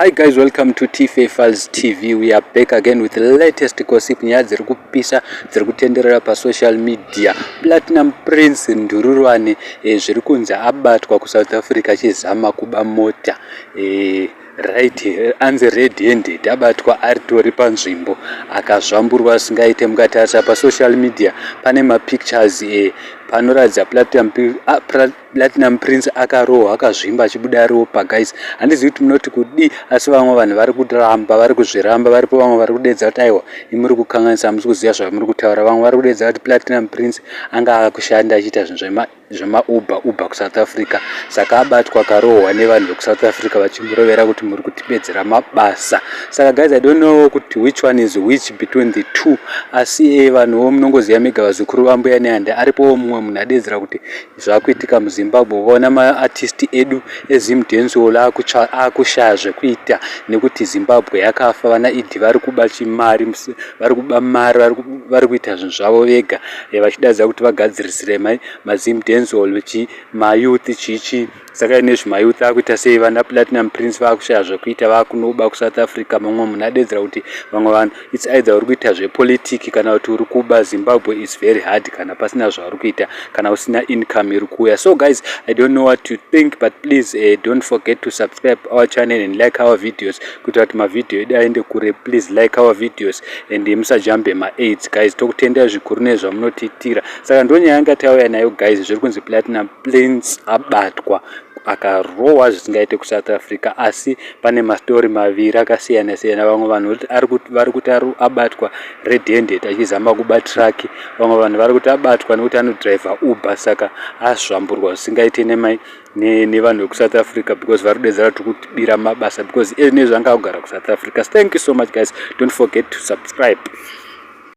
Hi guys, welcome to T-Files TV. We are back again with the latest gossip nyaya dziri kupisa dziri kutenderera pa social media. Platinum Prince Ndururwane zviri kunzi abatwa ku South Africa achizama kuba mota. Right, anzi red handed abatwa aritori panzvimbo akazvamburwa singaite mukatasa pa social media pane ma pictures panoratidza Platinum Prince akarohwa akazvimba achibuda ropa. Guys, handizivi kuti munoti kudi, asi vamwe vanhu vari kuramba, vari kuzviramba, varipo vamwe vari kudedza kuti aiwa imuri kukanganisa, hamusi kuziva zvavari kutaura. Vamwe vari kudedza kuti Platinum Prince anga akushanda achiita zvinhu zvema uber ku South Africa, saka abatwa akarohwa nevanhu veku South Africa vachimurovera kuti muri kutipedzera mabasa. Saka guys, I don't know kuti which one is which between the two, asi vanhuwo munongoziva mega vazukuru vambuya neanda. Aripo mumwe munhu adedzera kuti zvakuitika muZimbabwe, vona maartist edu ezimudhenzo akushaya zvekuita nekuti Zimbabwe yakafa, vana idhi vari kuba chimari, vari kuba mari, vari kuita zvinhu zvavo vega vachidadza kuti vagadzirisire mazimudhenzo mayouth chichi. Saka nezvemayouth akuita sei vana Platinum Prince vakushaya zvekuita, vakunoba ku South Africa. Mamwe munhu adedzera kuti vamwe vanhu it's either uri kuita zvepolitiki kana kuti uri kuba. Zimbabwe is very hard kana pasina zvauri kuita, kana usina income iri kuya. So guys, I don't know what you think, but please don't forget to subscribe our channel and like our videos kuti kuti mavideo edu aende kure. Please like our videos and musajambe ma-AIDS guys, tokutendera zvikuru nezvamunotiitira. Saka ndonyaya yanga tauya nayo guys, zviri kunzi Platinum Prince abatwa akarohwa zvisingaite ku South Africa, asi pane mastori maviri akasiyana siyana. Vamwe vanhu vari kuti abatwa red handed achizama kuba truck, vamwe vanhu vari kuti abatwa nekuti anodriver Uber, saka azvamburwa zvisingaite nevanhu veku South Africa because vari kudedzera kuti kutibira mabasa because nezvanga kugara ku South Africa. Thank you so much guys, don't forget to subscribe.